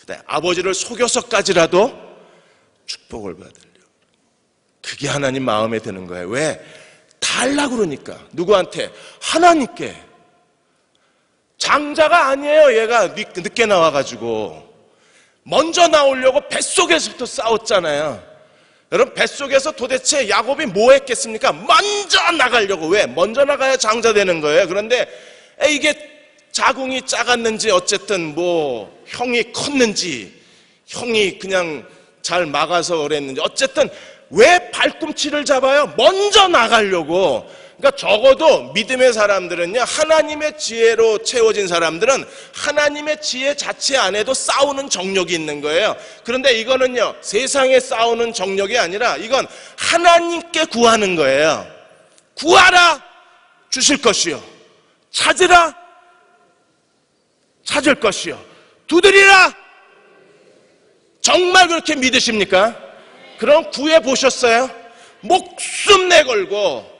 그다음에 아버지를 속여서까지라도 축복을 받으려. 그게 하나님 마음에 드는 거예요. 왜? 달라고 그러니까. 누구한테? 하나님께. 장자가 아니에요. 얘가 늦게 나와가지고 먼저 나오려고 뱃속에서부터 싸웠잖아요. 여러분, 뱃속에서 도대체 야곱이 뭐 했겠습니까? 먼저 나가려고. 왜? 먼저 나가야 장자 되는 거예요. 그런데 이게 자궁이 작았는지 어쨌든 뭐 형이 컸는지 형이 그냥 잘 막아서 그랬는지 어쨌든 왜 발꿈치를 잡아요? 먼저 나가려고. 그러니까 적어도 믿음의 사람들은요, 하나님의 지혜로 채워진 사람들은 하나님의 지혜 자체 안에도 싸우는 정력이 있는 거예요. 그런데 이거는요, 세상에 싸우는 정력이 아니라 이건 하나님께 구하는 거예요. 구하라 주실 것이요, 찾으라 찾을 것이요, 두드리라. 정말 그렇게 믿으십니까? 그럼 구해 보셨어요? 목숨 내걸고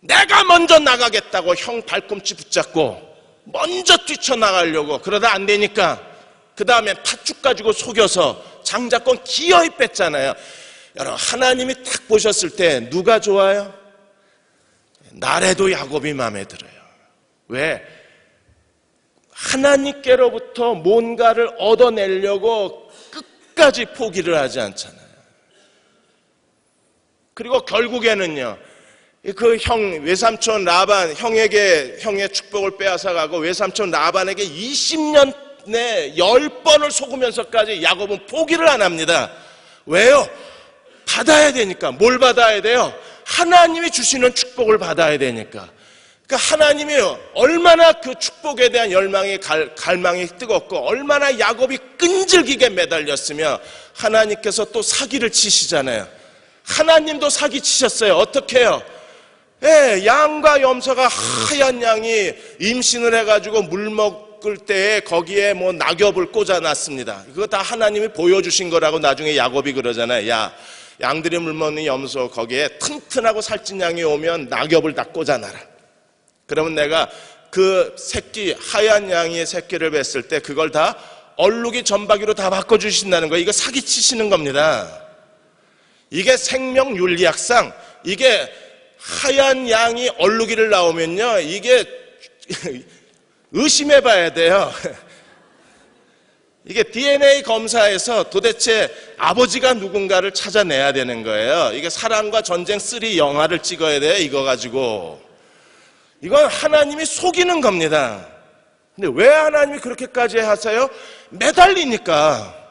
내가 먼저 나가겠다고 형 발꿈치 붙잡고 먼저 뛰쳐나가려고 그러다 안 되니까 그 다음에 팥죽 가지고 속여서 장자권 기어이 뺐잖아요. 여러분, 하나님이 딱 보셨을 때 누가 좋아요? 나래도 야곱이 마음에 들어요. 왜? 하나님께로부터 뭔가를 얻어내려고 끝까지 포기를 하지 않잖아요. 그리고 결국에는요, 그 외삼촌 라반, 형의 축복을 빼앗아 가고 외삼촌 라반에게 20년 내 10번을 속으면서까지 야곱은 포기를 안 합니다. 왜요? 받아야 되니까. 뭘 받아야 돼요? 하나님이 주시는 축복을 받아야 되니까. 그러니까 하나님이 얼마나 그 축복에 대한 갈망이 뜨겁고 얼마나 야곱이 끈질기게 매달렸으며 하나님께서 또 사기를 치시잖아요. 하나님도 사기 치셨어요. 어떻게 해요? 양과 염소가 하얀 양이 임신을 해가지고 물 먹을 때에 거기에 뭐 낙엽을 꽂아놨습니다. 그거 다 하나님이 보여주신 거라고 나중에 야곱이 그러잖아요. 야, 양들이 물 먹는 염소 거기에 튼튼하고 살찐 양이 오면 낙엽을 다 꽂아놔라. 그러면 내가 그 새끼, 하얀 양의 새끼를 뵀을 때 그걸 다 얼룩이 점박이로 다 바꿔주신다는 거예요. 이거 사기치시는 겁니다. 이게 생명윤리학상, 이게 하얀 양이 얼룩이를 나오면요, 이게 의심해 봐야 돼요. 이게 DNA 검사에서 도대체 아버지가 누군가를 찾아내야 되는 거예요. 이게 사랑과 전쟁 3 영화를 찍어야 돼요, 이거 가지고. 이건 하나님이 속이는 겁니다. 근데 왜 하나님이 그렇게까지 하세요? 매달리니까.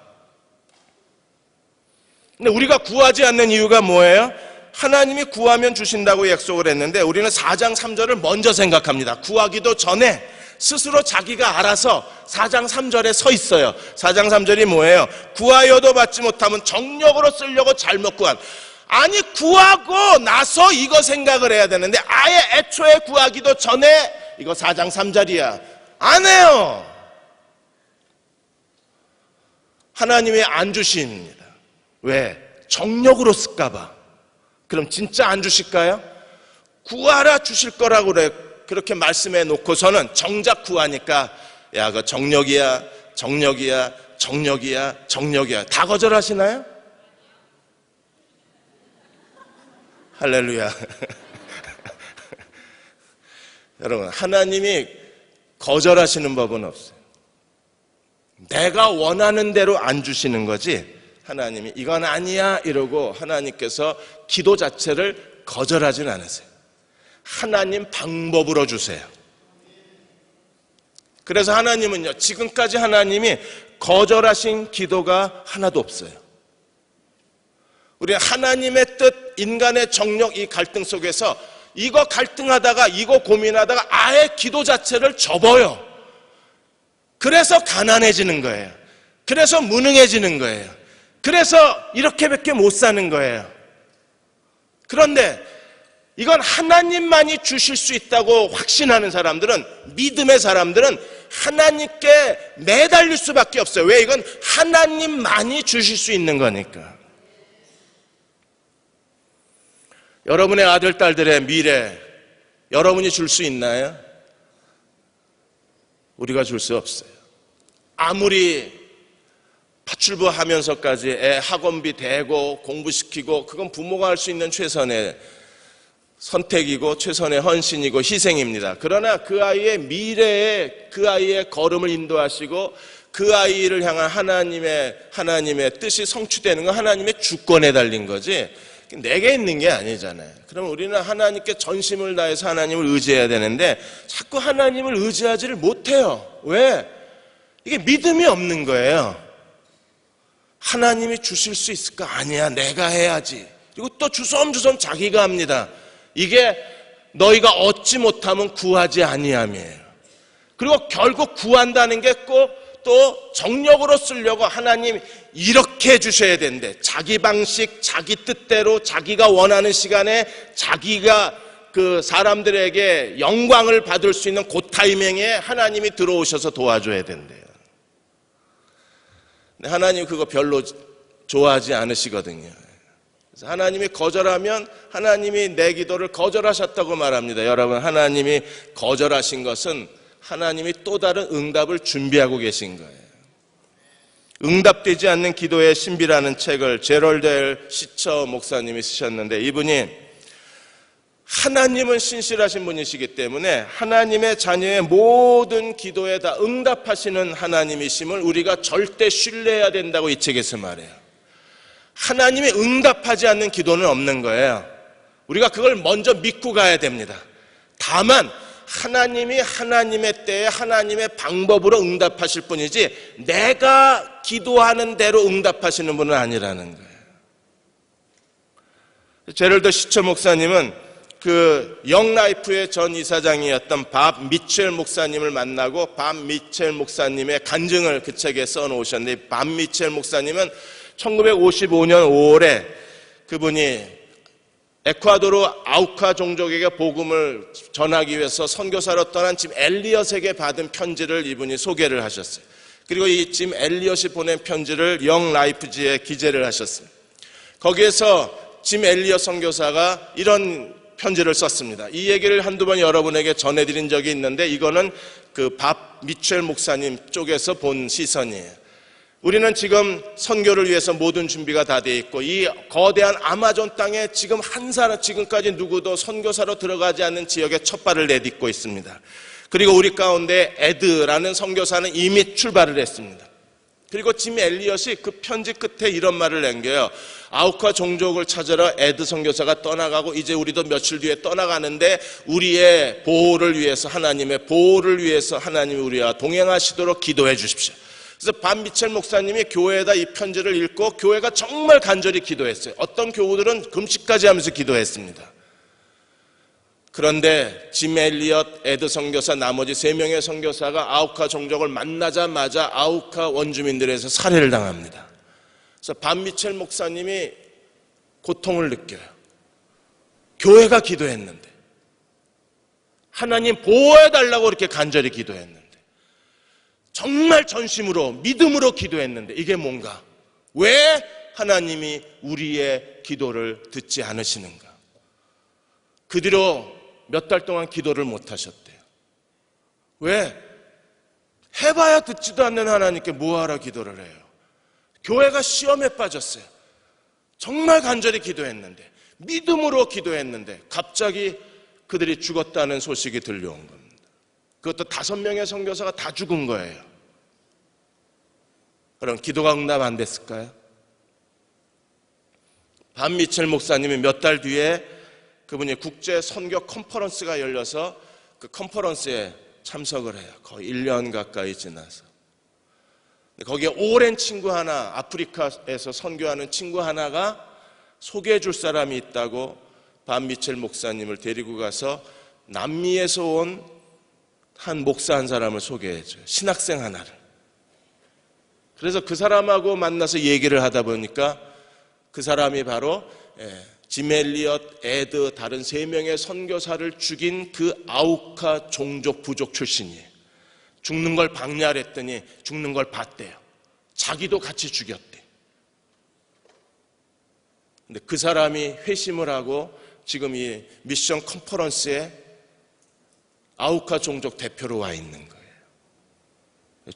근데 우리가 구하지 않는 이유가 뭐예요? 하나님이 구하면 주신다고 약속을 했는데 우리는 4장 3절을 먼저 생각합니다. 구하기도 전에 스스로 자기가 알아서 4장 3절에 서 있어요. 4장 3절이 뭐예요? 구하여도 받지 못하면 정력으로 쓰려고 잘못 구한. 아니, 구하고 나서 이거 생각을 해야 되는데 아예 애초에 구하기도 전에 이거 4장 3절이야. 안 해요. 하나님이 안 주십니다. 왜? 정력으로 쓸까 봐. 그럼 진짜 안 주실까요? 구하라 주실 거라고 그렇게 말씀해 놓고서는 정작 구하니까 야, 그거 정력이야 다 거절하시나요? 할렐루야. 여러분, 하나님이 거절하시는 법은 없어요. 내가 원하는 대로 안 주시는 거지, 하나님이 이건 아니야 이러고 하나님께서 기도 자체를 거절하진 않으세요. 하나님 방법으로 주세요. 그래서 하나님은요, 지금까지 하나님이 거절하신 기도가 하나도 없어요. 우리 하나님의 뜻, 인간의 정력, 이 갈등 속에서 이거 갈등하다가 이거 고민하다가 아예 기도 자체를 접어요. 그래서 가난해지는 거예요. 그래서 무능해지는 거예요. 그래서 이렇게밖에 못 사는 거예요. 그런데 이건 하나님만이 주실 수 있다고 확신하는 사람들은, 믿음의 사람들은 하나님께 매달릴 수밖에 없어요. 왜? 이건 하나님만이 주실 수 있는 거니까. 여러분의 아들, 딸들의 미래 여러분이 줄 수 있나요? 우리가 줄 수 없어요. 아무리 파출부 하면서까지 애 학원비 대고 공부시키고 그건 부모가 할 수 있는 최선의 선택이고 최선의 헌신이고 희생입니다. 그러나 그 아이의 미래에 그 아이의 걸음을 인도하시고 그 아이를 향한 하나님의 뜻이 성취되는 건 하나님의 주권에 달린 거지 내게 있는 게 아니잖아요. 그럼 우리는 하나님께 전심을 다해서 하나님을 의지해야 되는데 자꾸 하나님을 의지하지를 못해요. 왜? 이게 믿음이 없는 거예요. 하나님이 주실 수 있을까? 아니야, 내가 해야지. 그리고 또 주섬주섬 자기가 합니다. 이게 너희가 얻지 못하면 구하지 아니함이에요. 그리고 결국 구한다는 게 꼭 또 정력으로 쓰려고 하나님 이렇게 해주셔야 된대. 자기 방식, 자기 뜻대로 자기가 원하는 시간에 자기가 그 사람들에게 영광을 받을 수 있는 그 타이밍에 하나님이 들어오셔서 도와줘야 된대요. 근데 하나님 그거 별로 좋아하지 않으시거든요. 그래서 하나님이 거절하면 하나님이 내 기도를 거절하셨다고 말합니다. 여러분, 하나님이 거절하신 것은 하나님이 또 다른 응답을 준비하고 계신 거예요. 응답되지 않는 기도의 신비라는 책을 제럴드 L. 시처 목사님이 쓰셨는데 이분이 하나님은 신실하신 분이시기 때문에 하나님의 자녀의 모든 기도에 다 응답하시는 하나님이심을 우리가 절대 신뢰해야 된다고 이 책에서 말해요. 하나님이 응답하지 않는 기도는 없는 거예요. 우리가 그걸 먼저 믿고 가야 됩니다. 다만 하나님이 하나님의 때에 하나님의 방법으로 응답하실 뿐이지 내가 기도하는 대로 응답하시는 분은 아니라는 거예요. 제럴드 시처 목사님은 그 영라이프의 전 이사장이었던 밥 미첼 목사님을 만나고 밥 미첼 목사님의 간증을 그 책에 써놓으셨는데 밥 미첼 목사님은 1955년 5월에 그분이 에콰도르 아우카 종족에게 복음을 전하기 위해서 선교사로 떠난 짐 엘리엇에게 받은 편지를 이분이 소개를 하셨어요. 그리고 이 짐 엘리엇이 보낸 편지를 영 라이프지에 기재를 하셨습니다. 거기에서 짐 엘리엇 선교사가 이런 편지를 썼습니다. 이 얘기를 한두 번 여러분에게 전해드린 적이 있는데 이거는 그 밥 미첼 목사님 쪽에서 본 시선이에요. 우리는 지금 선교를 위해서 모든 준비가 다 돼 있고 이 거대한 아마존 땅에 지금 한 사람 지금까지 누구도 선교사로 들어가지 않는 지역에 첫 발을 내딛고 있습니다. 그리고 우리 가운데 에드라는 선교사는 이미 출발을 했습니다. 그리고 짐 엘리엇이 그 편지 끝에 이런 말을 남겨요. 아우카 종족을 찾으러 에드 선교사가 떠나가고 이제 우리도 며칠 뒤에 떠나가는데 우리의 보호를 위해서 하나님의 보호를 위해서 하나님이 우리와 동행하시도록 기도해 주십시오. 그래서 밥 미첼 목사님이 교회에다 이 편지를 읽고 교회가 정말 간절히 기도했어요. 어떤 교우들은 금식까지 하면서 기도했습니다. 그런데 짐 엘리엇, 에드 선교사 나머지 3명의 선교사가 아우카 종족을 만나자마자 아우카 원주민들에서 살해를 당합니다. 그래서 밥 미첼 목사님이 고통을 느껴요. 교회가 기도했는데 하나님 보호해달라고 이렇게 간절히 기도했는데 정말 전심으로 믿음으로 기도했는데 이게 뭔가? 왜 하나님이 우리의 기도를 듣지 않으시는가? 그 뒤로 몇 달 동안 기도를 못 하셨대요. 왜? 해봐야 듣지도 않는 하나님께 뭐하러 기도를 해요? 교회가 시험에 빠졌어요. 정말 간절히 기도했는데 믿음으로 기도했는데 갑자기 그들이 죽었다는 소식이 들려온 겁니다. 그것도 5명의 선교사가 다 죽은 거예요. 그럼 기도가 응답 안 됐을까요? 밥 미첼 목사님이 몇 달 뒤에 그분이 국제 선교 컨퍼런스가 열려서 그 컨퍼런스에 참석을 해요. 거의 1년 가까이 지나서. 거기에 오랜 친구 하나, 아프리카에서 선교하는 친구 하나가 소개해 줄 사람이 있다고 밥 미첼 목사님을 데리고 가서 남미에서 온 한 목사 한 사람을 소개해줘요. 신학생 하나를. 그래서 그 사람하고 만나서 얘기를 하다 보니까 그 사람이 바로 짐 엘리엇, 에드, 다른 3명의 선교사를 죽인 그 아우카 종족 부족 출신이에요. 죽는 걸 방해하려 했더니 죽는 걸 봤대요. 자기도 같이 죽였대. 근데 그 사람이 회심을 하고 지금 이 미션 컨퍼런스에 아우카 종족 대표로 와 있는 거예요.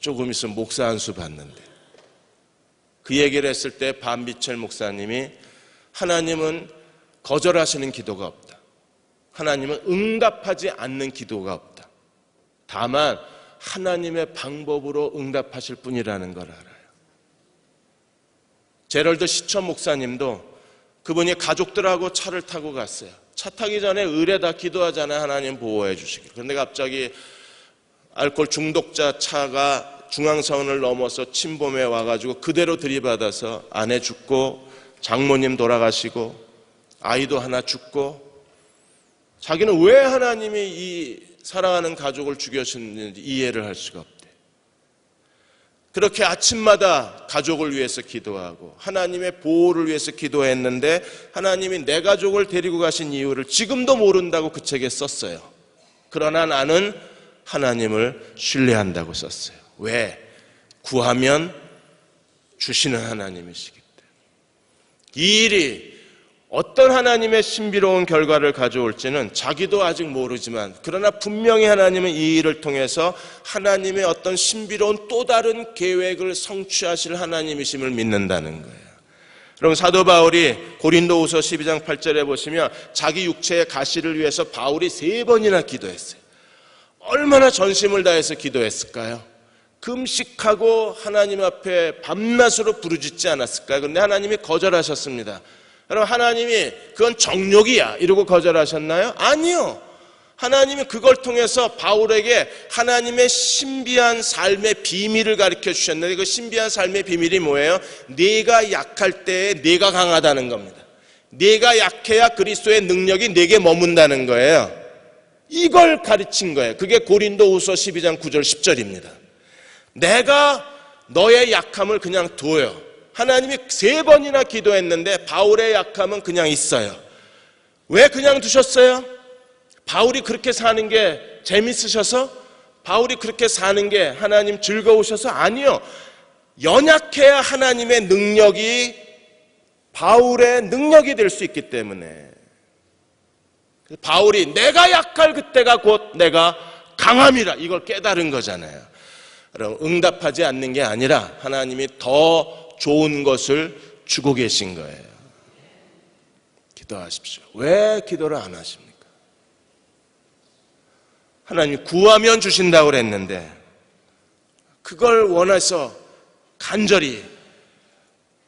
조금 있으면 목사 안수 받는데, 그 얘기를 했을 때 반비철 목사님이 하나님은 거절하시는 기도가 없다. 하나님은 응답하지 않는 기도가 없다. 다만 하나님의 방법으로 응답하실 뿐이라는 걸 알아요. 제럴드 시천 목사님도 그분이 가족들하고 차를 타고 갔어요. 차 타기 전에 을에다 기도하잖아요. 하나님 보호해 주시길. 그런데 갑자기 알코올 중독자 차가 중앙선을 넘어서 침범해 와가지고 그대로 들이받아서 아내 죽고 장모님 돌아가시고 아이도 하나 죽고, 자기는 왜 하나님이 이 사랑하는 가족을 죽여주셨는지 이해를 할 수가 없대. 그렇게 아침마다 가족을 위해서 기도하고 하나님의 보호를 위해서 기도했는데 하나님이 내 가족을 데리고 가신 이유를 지금도 모른다고 그 책에 썼어요. 그러나 나는 하나님을 신뢰한다고 썼어요. 왜? 구하면 주시는 하나님이시기 때문에. 이 일이 어떤 하나님의 신비로운 결과를 가져올지는 자기도 아직 모르지만, 그러나 분명히 하나님은 이 일을 통해서 하나님의 어떤 신비로운 또 다른 계획을 성취하실 하나님이심을 믿는다는 거예요. 여러분, 사도 바울이 고린도후서 12장 8절에 보시면 자기 육체의 가시를 위해서 바울이 3번이나 기도했어요. 얼마나 전심을 다해서 기도했을까요? 금식하고 하나님 앞에 밤낮으로 부르짖지 않았을까요? 그런데 하나님이 거절하셨습니다. 여러분, 하나님이 그건 정욕이야 이러고 거절하셨나요? 아니요. 하나님이 그걸 통해서 바울에게 하나님의 신비한 삶의 비밀을 가르쳐 주셨는데, 그 신비한 삶의 비밀이 뭐예요? 네가 약할 때에 네가 강하다는 겁니다. 네가 약해야 그리스도의 능력이 네게 머문다는 거예요. 이걸 가르친 거예요. 그게 고린도후서 12장 9절 10절입니다. 내가 너의 약함을 그냥 둬요. 하나님이 3번이나 기도했는데 바울의 약함은 그냥 있어요. 왜 그냥 두셨어요? 바울이 그렇게 사는 게 재밌으셔서? 바울이 그렇게 사는 게 하나님 즐거우셔서? 아니요. 연약해야 하나님의 능력이 바울의 능력이 될 수 있기 때문에. 바울이 내가 약할 그때가 곧 내가 강함이라, 이걸 깨달은 거잖아요. 여러분, 응답하지 않는 게 아니라 하나님이 더 좋은 것을 주고 계신 거예요. 기도하십시오. 왜 기도를 안 하십니까? 하나님 구하면 주신다고 그랬는데 그걸 원해서 간절히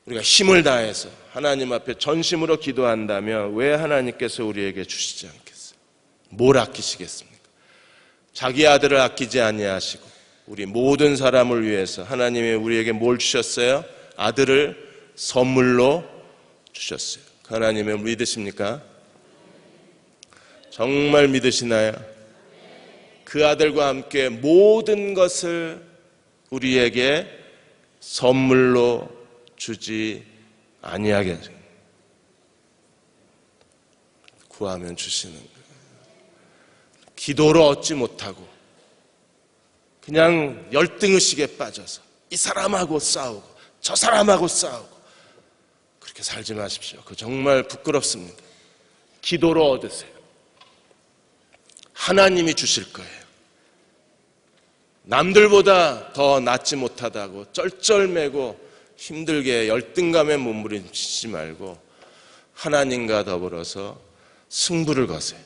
우리가 힘을 다해서 하나님 앞에 전심으로 기도한다면 왜 하나님께서 우리에게 주시지 않겠어요? 뭘 아끼시겠습니까? 자기 아들을 아끼지 아니하시고 우리 모든 사람을 위해서 하나님이 우리에게 뭘 주셨어요? 아들을 선물로 주셨어요. 그 하나님을 믿으십니까? 정말 믿으시나요? 그 아들과 함께 모든 것을 우리에게 선물로 주지 아니하게 구하면 주시는 거예요. 기도로 얻지 못하고 그냥 열등의식에 빠져서 이 사람하고 싸우고 저 사람하고 싸우고 그렇게 살지 마십시오. 그거 정말 부끄럽습니다. 기도로 얻으세요. 하나님이 주실 거예요. 남들보다 더 낫지 못하다고 쩔쩔매고 힘들게 열등감에 몸부림치지 말고 하나님과 더불어서 승부를 거세요.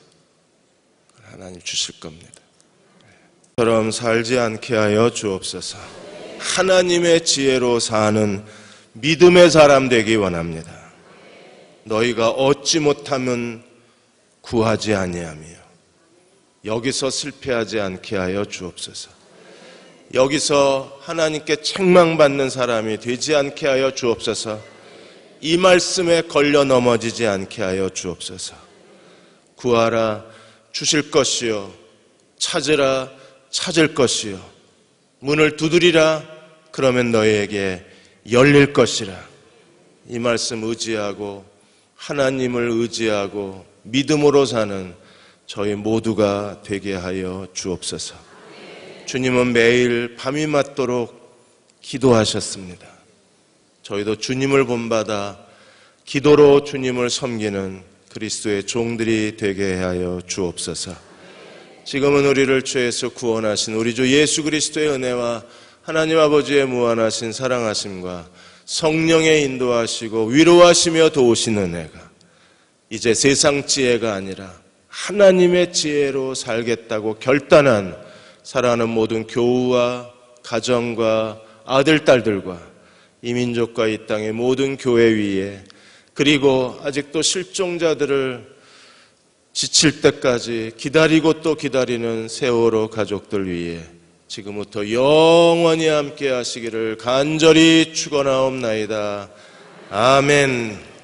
하나님 주실 겁니다. 처럼 살지 않게 하여 주옵소서. 하나님의 지혜로 사는 믿음의 사람 되기 원합니다. 너희가 얻지 못하면 구하지 아니하며 여기서 실패하지 않게 하여 주옵소서. 여기서 하나님께 책망받는 사람이 되지 않게 하여 주옵소서. 이 말씀에 걸려 넘어지지 않게 하여 주옵소서. 구하라 주실 것이요, 찾으라 찾을 것이요, 문을 두드리라 그러면 너희에게 열릴 것이라. 이 말씀 의지하고 하나님을 의지하고 믿음으로 사는 저희 모두가 되게 하여 주옵소서. 주님은 매일 밤이 맞도록 기도하셨습니다. 저희도 주님을 본받아 기도로 주님을 섬기는 그리스도의 종들이 되게 하여 주옵소서. 지금은 우리를 죄에서 구원하신 우리 주 예수 그리스도의 은혜와 하나님 아버지의 무한하신 사랑하심과 성령의 인도하시고 위로하시며 도우시는 은혜가 이제 세상 지혜가 아니라 하나님의 지혜로 살겠다고 결단한 사랑하는 모든 교우와 가정과 아들, 딸들과 이 민족과 이 땅의 모든 교회 위에, 그리고 아직도 실종자들을 지칠 때까지 기다리고 또 기다리는 세월호 가족들 위에 지금부터 영원히 함께 하시기를 간절히 축원하옵나이다. 아멘.